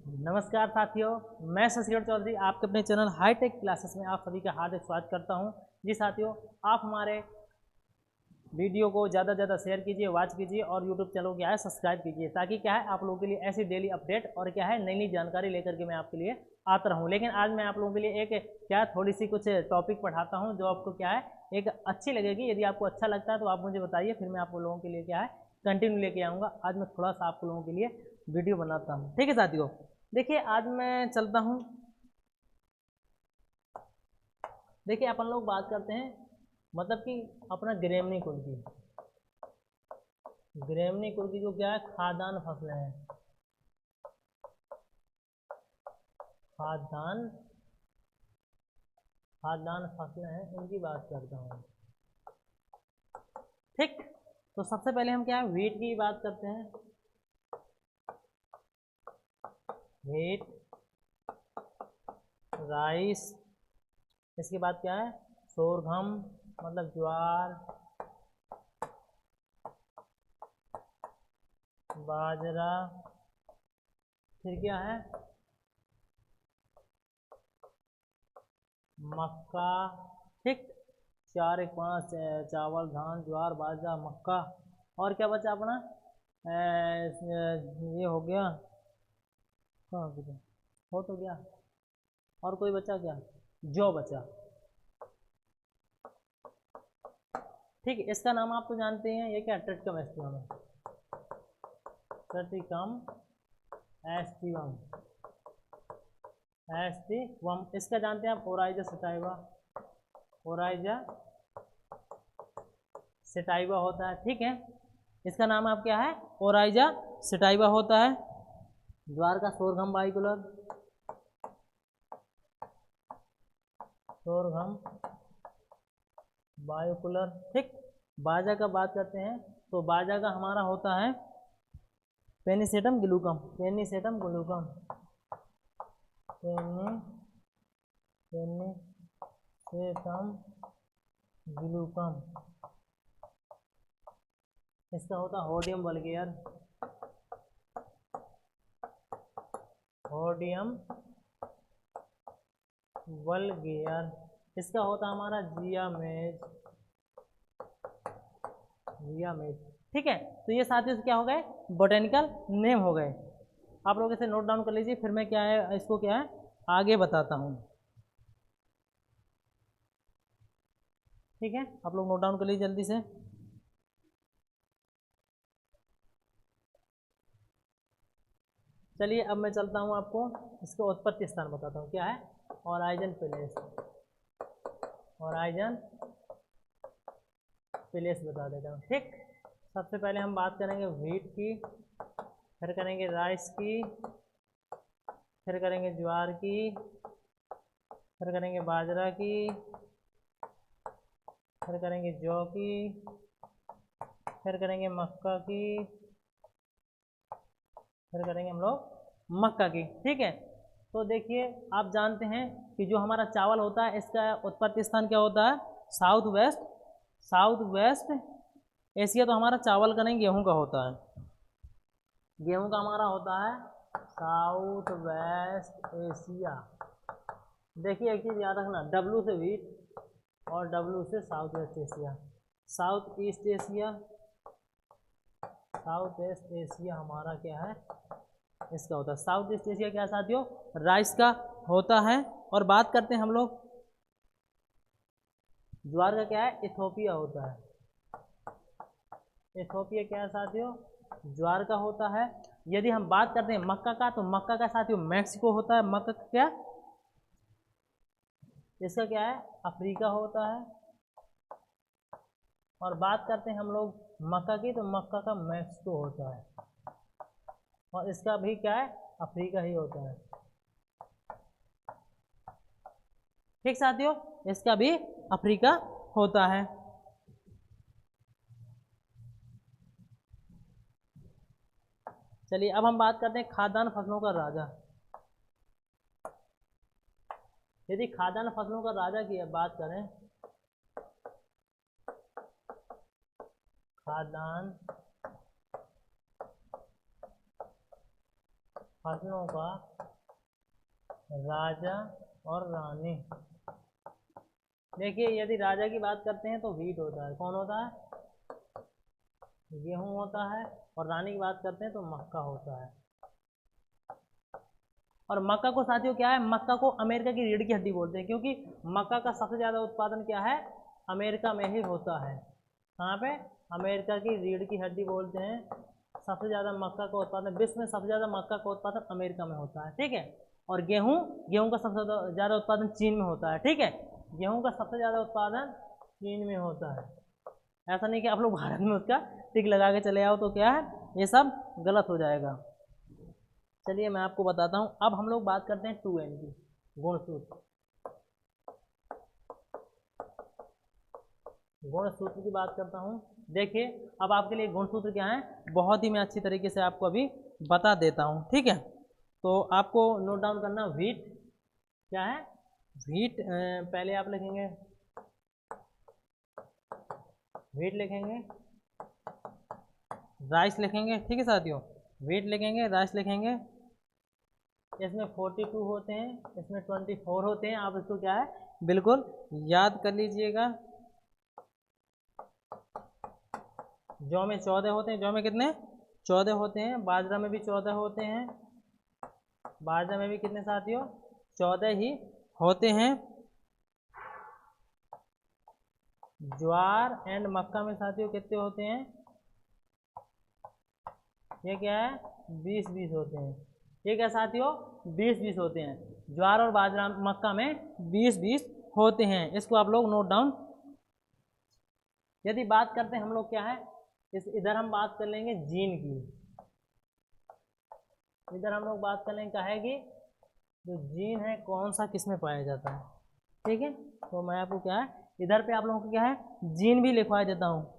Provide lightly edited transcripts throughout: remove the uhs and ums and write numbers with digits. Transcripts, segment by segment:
नमस्कार साथियों, मैं शशिधर चौधरी आपके अपने चैनल हाईटेक क्लासेस में आप सभी का हार्दिक स्वागत करता हूं। जी साथियों, आप हमारे वीडियो को ज़्यादा से ज़्यादा शेयर कीजिए, वॉच कीजिए और यूट्यूब चैनल को क्या है सब्सक्राइब कीजिए, ताकि क्या है आप लोगों के लिए ऐसी डेली अपडेट और क्या है नई नई जानकारी लेकर के मैं आपके लिए आता रहूं। लेकिन आज मैं आप लोगों के लिए एक क्या थोड़ी सी कुछ टॉपिक पढ़ाता हूं जो आपको क्या है एक अच्छी लगेगी। यदि आपको अच्छा लगता है तो आप मुझे बताइए, फिर मैं आप लोगों के लिए क्या है कंटिन्यू लेके आऊँगा। आज मैं थोड़ा सा आप लोगों के लिए वीडियो बनाता हूँ, ठीक है साथियों। देखिए आज मैं चलता हूँ। देखिए अपन लोग बात करते हैं मतलब कि अपना ग्रेमनी कुल की, ग्रेमनी कुल की जो क्या है खाद्यान्न फसलें हैं, खाद्यान्न खाद्यान्न फसलें हैं, उनकी बात करता हूँ। ठीक, तो सबसे पहले हम क्या है व्हीट की बात करते हैं। व्हीट, राइस, इसके बाद क्या है सोरघम मतलब ज्वार, बाजरा, फिर क्या है मक्का। ठीक, 4 1 5 चावल, धान, ज्वार, बाजरा, मक्का। और क्या बचा अपना ये हो गया, कहाँ गया? हो तो गया, और कोई बचा क्या? जौ बचा। ठीक, इसका नाम आप तो जानते हैं, ये क्या ट्रिटिकम एस्टिवम है, ट्रिटिकम एस्टिवम, एस्टिवम। इसका जानते हैं आप ओराइजा सटाइवा, ओराइजा सटाइवा होता है। ठीक है, इसका नाम आप क्या है ओराइजा सटाइवा होता है। ज्वार का सोरघम बाइकुलर, सोरघम बायोकुलर। ठीक, बाजा का बात करते हैं तो बाजा का हमारा होता है पेनिसेटम ग्लूकम, पेनिसेटम ग्लूकम, पेनिसेटम ग्लूकम। इसका होता है होडियम वल्गेयर, होडियम वल्गेयर। इसका होता हमारा जियामेज, जियामेज। ठीक है, तो ये साथियों से क्या हो गए बोटेनिकल नेम हो गए। आप लोग इसे नोट डाउन कर लीजिए, फिर मैं क्या है इसको क्या है आगे बताता हूँ। ठीक है, आप लोग नोट डाउन कर लीजिए जल्दी से। चलिए अब मैं चलता हूँ, आपको इसका उत्पत्ति स्थान बताता हूँ क्या है ओराइजन प्लेस, ओराइजन प्लेस बता देता हूँ। ठीक, सबसे पहले हम बात करेंगे व्हीट की, फिर करेंगे राइस की, फिर करेंगे ज्वार की, फिर करेंगे बाजरा की, फिर करेंगे जौ की, फिर करेंगे मक्का की, फिर करेंगे हम लोग मक्का की। ठीक है, तो देखिए आप जानते हैं कि जो हमारा चावल होता है इसका उत्पत्ति स्थान क्या होता है south west, south west Asia. तो हमारा चावल का नहीं गेहूं का होता है, गेहूं का हमारा होता है साउथ वेस्ट एशिया। देखिए एक चीज़ याद रखना, डब्लू से व्हीट और डब्लू से south west Asia. South east Asia, south west Asia हमारा क्या है इसका होता है। साउथ ईस्ट एशिया क्या साथियों राइस का होता है। और बात करते हैं हम लोग ज्वार का, क्या है इथोपिया होता है, इथोपिया क्या है साथियों ज्वार का होता है। यदि हम बात करते हैं मक्का का, तो मक्का का साथियों मैक्सिको होता है, मक्का का क्या इसका क्या है अफ्रीका होता है। और बात करते हैं हम लोग मक्का की, तो मक्का का मैक्सिको होता है, और इसका भी क्या है अफ्रीका ही होता है। ठीक साथियों, इसका भी अफ्रीका होता है। चलिए अब हम बात करते हैं खाद्यान्न फसलों का राजा। यदि खाद्यान्न फसलों का राजा की बात करें, खाद्यान्न फसलों का राजा और रानी। देखिए यदि राजा की बात करते हैं तो व्हीट होता है, कौन होता है, गेहूं होता है, और रानी की बात करते हैं तो मक्का होता है। और मक्का को साथियों क्या है, मक्का को अमेरिका की रीढ़ की हड्डी बोलते हैं, क्योंकि मक्का का सबसे ज़्यादा उत्पादन क्या है, अमेरिका में ही होता है। कहाँ पे, अमेरिका की रीढ़ की हड्डी बोलते हैं। सबसे ज़्यादा मक्का का उत्पादन विश्व में, सबसे ज़्यादा मक्का का उत्पादन अमेरिका में होता है, ठीक है। और गेहूँ, गेहूँ का सबसे ज़्यादा उत्पादन चीन में होता है, ठीक है। गेहूँ का सबसे ज़्यादा उत्पादन चीन में होता है। ऐसा नहीं कि आप लोग भारत में उसका टिक लगा के चले आओ तो क्या है, ये सब गलत हो जाएगा। चलिए मैं आपको बताता हूँ। अब हम लोग बात करते हैं 2N की, गुणसूत्र। गुणसूत्र की बात करता हूँ। देखिए अब आपके लिए गुणसूत्र क्या है, बहुत ही मैं अच्छी तरीके से आपको अभी बता देता हूँ, ठीक है। तो आपको नोट डाउन करना, व्हीट क्या है, व्हीट पहले आप लिखेंगे, व्हीट लिखेंगे, राइस लिखेंगे, ठीक है साथियों। व्हीट लिखेंगे, राइस लिखेंगे। इसमें 42 होते हैं, इसमें 24 होते हैं। आप इसको क्या है, बिल्कुल याद कर लीजिएगा। जौ में 14 होते हैं, जौ में कितने, 14 होते हैं। बाजरा में भी 14 होते हैं, बाजरा में भी कितने साथियों, 14 ही होते हैं। ज्वार एंड मक्का में साथियों कितने होते हैं, ये क्या है, 20-20 होते हैं। ये क्या साथियों, 20-20 होते हैं। ज्वार और बाजरा मक्का में 20-20 होते हैं। इसको आप लोग नोट डाउन। यदि बात करते हैं हम लोग क्या है, इधर हम बात कर लेंगे जीन की। इधर हम लोग बात कर लेंगे क्या है कि जो जीन है कौन सा किस में पाया जाता है, ठीक है। तो मैं आपको क्या है, इधर पे आप लोगों को क्या है, जीन भी लिखवा देता हूँ।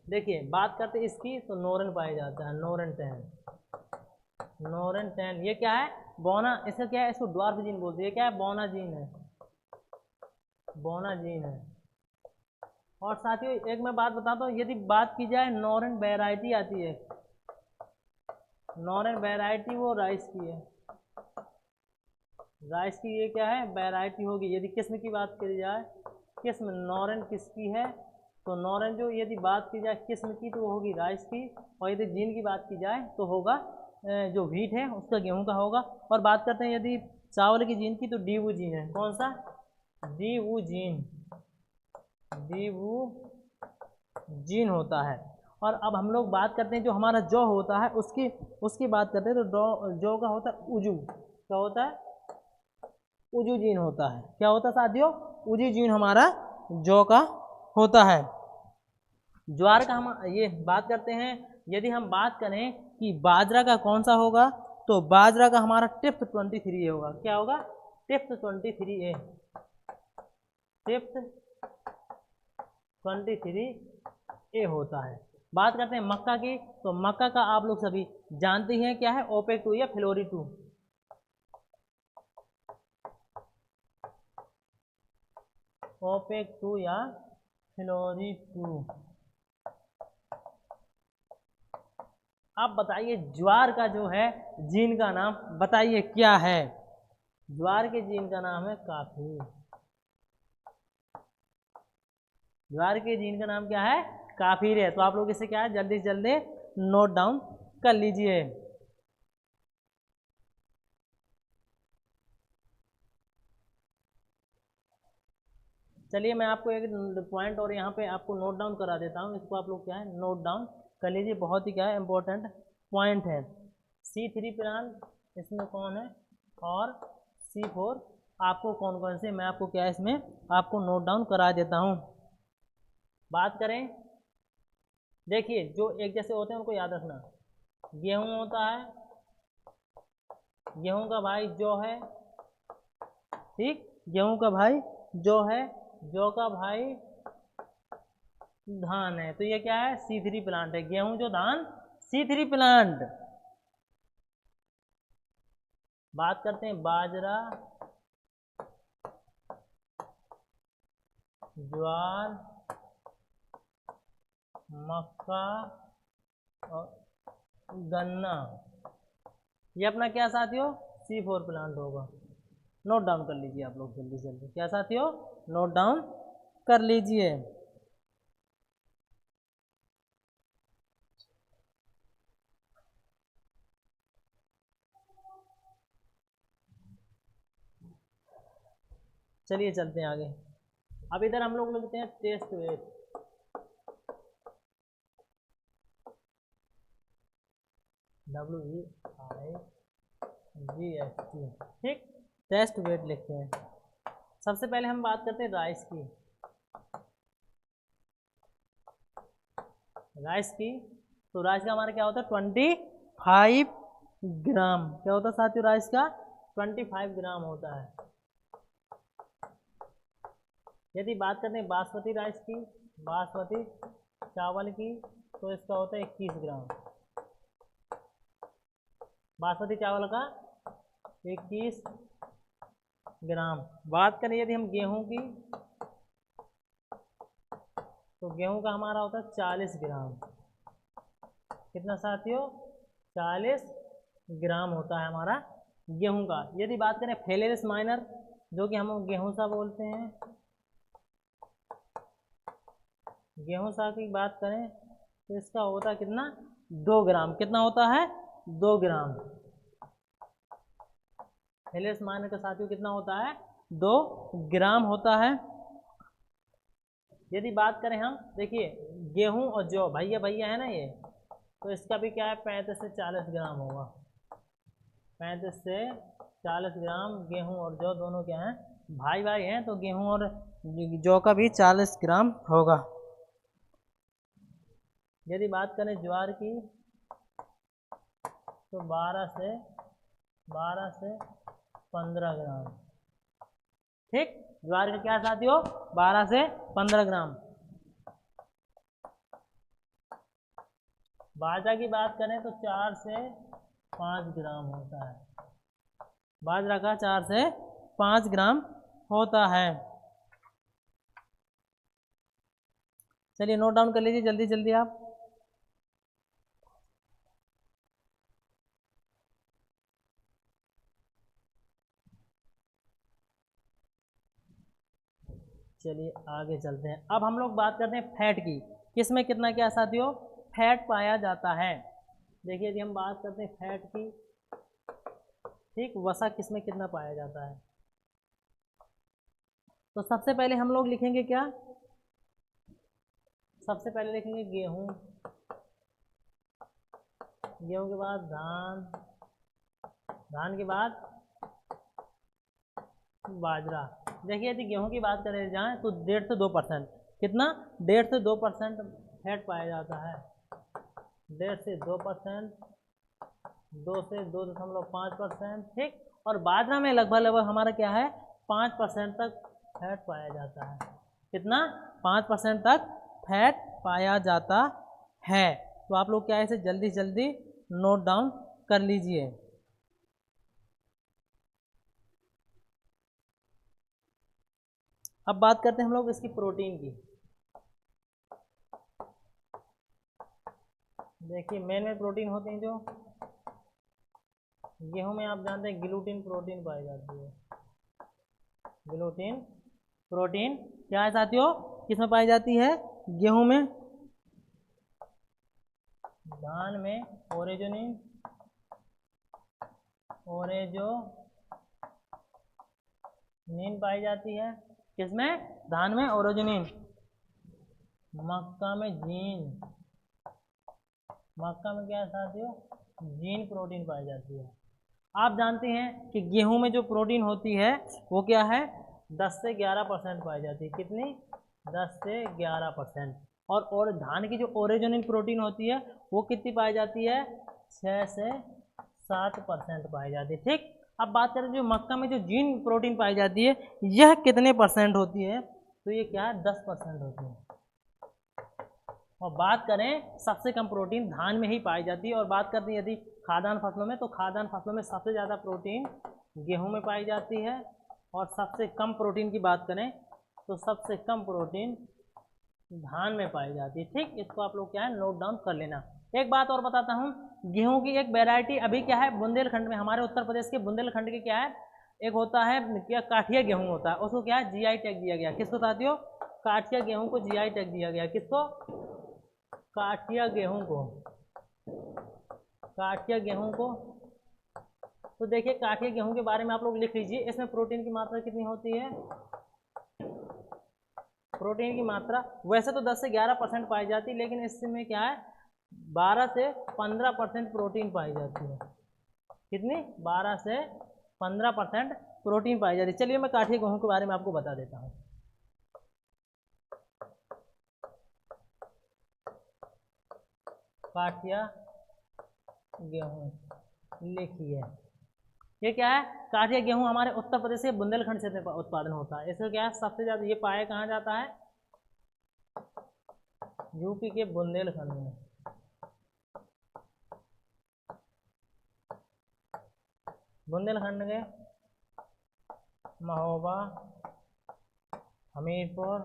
देखिए बात करते इसकी तो नोरन पाया जाता है, नोरन 10, नोरन 10। ये क्या है, बोना, इसका क्या है, इसको ड्वार्फ जीन बोलते हैं। ये क्या है, बोना जीन है, बोना जीन है। और साथियों एक मैं बात बताता हूँ, यदि बात की जाए नॉर्दर्न वैरायटी आती है, नॉर्दर्न वैरायटी वो राइस की है, राइस की ये क्या है, वैरायटी होगी। यदि किस्म की बात करी जाए, किस्म नॉर्दर्न किसकी है, तो नॉर्दर्न जो यदि बात की जाए किस्म की तो वो होगी राइस की। और यदि जीन की बात की जाए तो होगा जो व्हीट है उसका, गेहूं का होगा। और बात करते हैं यदि चावल की जीन की, तो डीवू जीन है। कौन सा, डीवू जीन, डीवू जीन होता है। और अब हम लोग बात करते हैं जो हमारा जौ होता है उसकी, उसकी बात करते हैं तो जौ का होता है उजू। क्या होता है, उजू जीन होता है। क्या होता है साथियों, उजू जीन हमारा जौ का होता है। ज्वार का हम ये बात करते हैं। यदि हम बात करें कि बाजरा का कौन सा होगा, तो बाजरा का हमारा टिप्थ 23 होगा। क्या होगा, टिप्थ 23A, टिप्थ 23A होता है। बात करते हैं मक्का की, तो मक्का का आप लोग सभी जानते हैं क्या है, ओपेक 2 या फ्लोरी 2। ओपेक 2 या फ्लोरी 2। आप बताइए ज्वार का जो है जीन का नाम बताइए क्या है। ज्वार के जीन का नाम है काफी। ज्वार के जीन का नाम क्या है, काफिर है। तो आप लोग इसे क्या है, जल्दी से जल्दी नोट डाउन कर लीजिए। चलिए मैं आपको एक पॉइंट और यहाँ पे आपको नोट डाउन करा देता हूँ। इसको आप लोग क्या है, नोट डाउन कर लीजिए। बहुत ही क्या है, इम्पोर्टेंट पॉइंट है। C3 प्लांट इसमें कौन है, और C4 आपको कौन कौन से, मैं आपको क्या है इसमें आपको नोट डाउन करा देता हूँ। बात करें, देखिए जो एक जैसे होते हैं उनको याद रखना। गेहूं होता है, गेहूं का भाई जौ है, ठीक, गेहूं का भाई जौ है, जौ का भाई धान है। तो ये क्या है, C3 प्लांट है। गेहूं जो धान, C3 प्लांट। बात करते हैं बाजरा, ज्वार, मक्का और गन्ना, ये अपना क्या साथियों C4 प्लांट होगा। नोट डाउन कर लीजिए आप लोग जल्दी जल्दी, क्या साथियों नोट डाउन कर लीजिए। चलिए चलते हैं आगे। अब इधर हम लोग लिखते हैं टेस्ट वेट, WEIGHT, ठीक, टेस्ट वेट लिखते हैं। सबसे पहले हम बात करते हैं राइस की। राइस तो राइस का हमारा क्या होता है 25 ग्राम, क्या होता है साथियों राइस का 25 ग्राम होता है। यदि बात करते हैं बासमती राइस की, बासमती चावल की, तो इसका होता है 21 ग्राम। बासमती चावल का 21 ग्राम। बात करें यदि हम गेहूं की, तो गेहूं का हमारा होता है 40 ग्राम। कितना साथियों 40 ग्राम होता है हमारा गेहूं का। यदि बात करें फेलेरिस माइनर, जो कि हम गेहूं सा बोलते हैं, गेहूं सा की बात करें तो इसका होता है कितना 2 ग्राम। कितना होता है 2 ग्राम। फेलेरिस माइनर का साथियों कितना होता है 2 ग्राम होता है। यदि बात करें हम, देखिए गेहूं और जौ भैया भैया है ना ये, तो इसका भी क्या है 35 से 40 ग्राम होगा। 35 से 40 ग्राम गेहूं और जौ दोनों क्या हैं भाई भाई हैं, तो गेहूं और जौ का भी 40 ग्राम होगा। यदि बात करें ज्वार की, तो 12 से 15 ग्राम, ठीक। ज्वार का क्या साथियों 12 से 15 ग्राम। बाजरा की बात करें तो 4 से 5 ग्राम होता है। बाजरा का 4 से 5 ग्राम होता है। चलिए नोट डाउन कर लीजिए जल्दी जल्दी आप। चलिए आगे चलते हैं। अब हम लोग बात करते हैं फैट की, किसमें कितना क्या साथियों फैट पाया जाता है। देखिए यदि हम बात करते हैं फैट की, ठीक, वसा किसमें कितना पाया जाता है, तो सबसे पहले हम लोग लिखेंगे क्या, सबसे पहले लिखेंगे गेहूं, गेहूं के बाद धान, धान के बाद बाजरा। देखिए यदि गेहूं की बात करें जाए तो 1.5 से 2%, कितना 1.5 से 2% फैट पाया जाता है। 1.5 से 2%, 2 से 2.5%, ठीक। और बाजरा में लगभग लगभग हमारा क्या है 5% तक फैट पाया जाता है। कितना 5% तक फैट पाया जाता है। तो आप लोग क्या है इसे जल्दी जल्दी नोट डाउन कर लीजिए। अब बात करते हैं हम लोग इसकी प्रोटीन की। देखिए मेन प्रोटीन होते हैं जो गेहूं में, आप जानते हैं ग्लूटीन प्रोटीन पाई जाती है। ग्लूटीन प्रोटीन क्या है साथियों किसमें पाई जाती है गेहूं में, धान में ओरेजोनिन, ओरेजोनिन पाई जाती है। किसमें धान में ओरेजोनिन, मक्का में जीन, मक्का में क्या है साथियों जीन प्रोटीन पाई जाती है। आप जानते हैं कि गेहूं में जो प्रोटीन होती है वो क्या है 10 से 11% पाई जाती है। कितनी 10 से 11%। और धान की जो ओरिजिनल प्रोटीन होती है वो कितनी पाई जाती है 6 से 7% पाई जाती है, ठीक। अब बात करें जो मक्का में जो जीन प्रोटीन पाई जाती है यह कितने परसेंट होती है, तो ये क्या है 10% होती है। और बात करें सबसे कम प्रोटीन धान में ही पाई जाती है। और बात करते हैं यदि खाद्यान्न फसलों में, तो खाद्यान्न फसलों में सबसे ज़्यादा प्रोटीन गेहूं में पाई जाती है। और सबसे कम प्रोटीन की बात करें तो सबसे कम प्रोटीन धान में पाई जाती है। ठीक, इसको आप लोग क्या है नोट डाउन कर लेना। एक बात और बताता हूँ, गेहूं की एक वैरायटी अभी क्या है बुंदेलखंड में, हमारे उत्तर प्रदेश के बुंदेलखंड के क्या है, एक होता है क्या काठिया गेहूं होता है, उसको क्या है जीआई टैग दिया गया। किसको साथियों? काठिया गेहूं को जीआई टैग दिया गया। किसको? काठिया गेहूं को, काठिया गेहूं को। तो देखिए काठिया गेहूं के बारे में आप लोग लिख लीजिए, इसमें प्रोटीन की मात्रा कितनी होती है? प्रोटीन की मात्रा वैसे तो 10 से 11% पाई जाती है, लेकिन इसमें क्या है 12 से 15% प्रोटीन पाई जाती है। कितनी? 12 से 15% प्रोटीन पाई जाती है। चलिए मैं काठिया गेहूं के बारे में आपको बता देता हूँ। काठिया गेहूं लिखिए, ये क्या है? काठिया गेहूं हमारे उत्तर प्रदेश के बुंदेलखंड क्षेत्र में उत्पादन होता है। इसका क्या है सबसे ज्यादा ये पाया कहाँ जाता है? यूपी के बुंदेलखंड में। बुंदेलखंड के महोबा, हमीरपुर,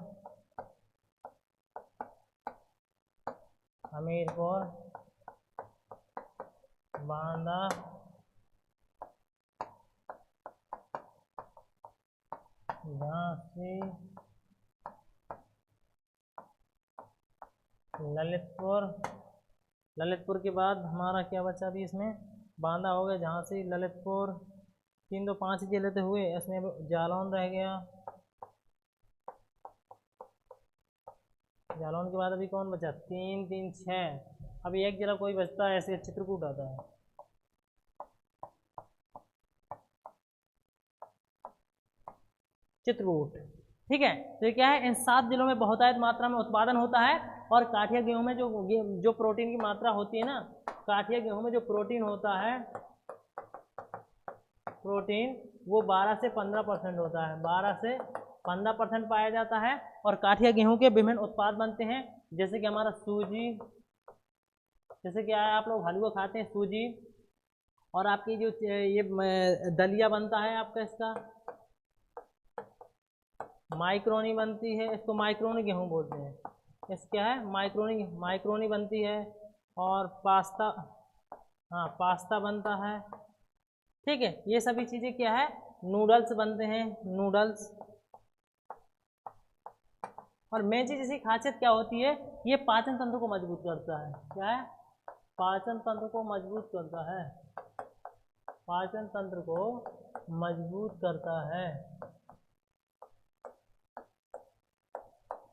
बांदा, झांसी, ललितपुर के बाद हमारा क्या बचा अभी इसमें? बांदा हो गया, झांसी, ललितपुर, 3 2 5 जिले तो हुए, इसमें जालौन रह गया। जालौन के बाद अभी कौन बचा? 3 3 6, अभी एक जिला कोई बचता है, ऐसे चित्रकूट आता है। चित्रकूट, ठीक है। तो ये क्या है, इन 7 जिलों में बहुतायत मात्रा में उत्पादन होता है। और काठिया गेहूं में जो प्रोटीन की मात्रा होती है ना, काठिया गेहूं में जो प्रोटीन होता है, प्रोटीन वो 12 से 15% होता है, 12 से 15% पाया जाता है। और काठिया गेहूं के विभिन्न उत्पाद बनते हैं, जैसे कि हमारा सूजी, जैसे क्या है आप लोग हलवा खाते हैं सूजी, और आपकी जो ये दलिया बनता है आपका, इसका माइक्रोनी बनती है, इसको माइक्रोनी गेहूं बोलते हैं। इस क्या है माइक्रोनी बनती है। और पास्ता, हाँ पास्ता बनता है, ठीक है। ये सभी चीज़ें क्या है, नूडल्स बनते हैं, नूडल्स। और मेन चीज़ इसकी खासियत क्या होती है, ये पाचन तंत्र को मजबूत करता है। क्या है? पाचन तंत्र को मजबूत करता है, पाचन तंत्र को मजबूत करता है,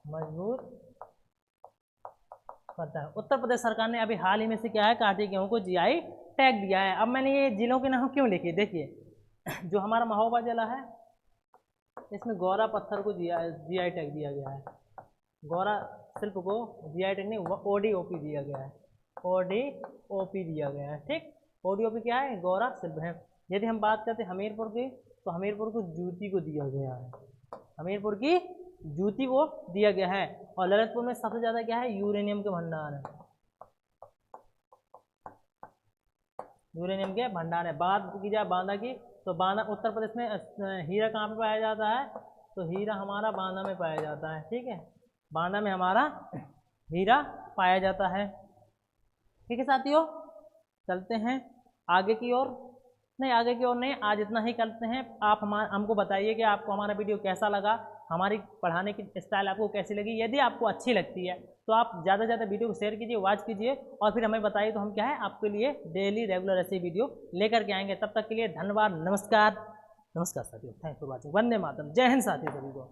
मजबूत करता है। उत्तर प्रदेश सरकार ने अभी हाल ही में से क्या है काठिया गेहूं को जीआई टैग दिया है। अब मैंने ये जिलों के नाम क्यों लिखे, देखिए जो हमारा महोबा जिला है, इसमें गौरा पत्थर को जीआई टैग दिया गया है। गौरा शिल्प को जीआई टैग नहीं, ओडीओपी दिया गया है, ओडीओपी दिया गया है, ठीक। ओडीओपी क्या है? गौरा शिल्प है। यदि हम बात करते हैं हमीरपुर की, तो हमीरपुर को जूती को दिया गया है, हमीरपुर की जूती को दिया गया है। और ललितपुर में सबसे ज्यादा क्या है? यूरेनियम के भंडार है, यूरेनियम के भंडार है। बात की जाए बांदा की, तो बांदा उत्तर प्रदेश में हीरा कहाँ पे पाया जाता है? तो हीरा हमारा बांदा में पाया जाता है, ठीक है। बांदा में हमारा हीरा पाया जाता है, ठीक है साथियों। चलते हैं आगे की ओर। नहीं, आगे की ओर नहीं, आज इतना ही करते हैं। आप हमको बताइए कि आपको हमारा वीडियो कैसा लगा, हमारी पढ़ाने की स्टाइल आपको कैसी लगी। यदि आपको अच्छी लगती है तो आप ज़्यादा से ज़्यादा वीडियो को शेयर कीजिए, वॉच कीजिए, और फिर हमें बताइए, तो हम क्या है आपके लिए डेली रेगुलर ऐसे वीडियो लेकर के आएंगे। तब तक के लिए धन्यवाद, नमस्कार। नमस्कार साथियों, thanks for watching. Vande Mataram, जय हिंद साथियों सभी को।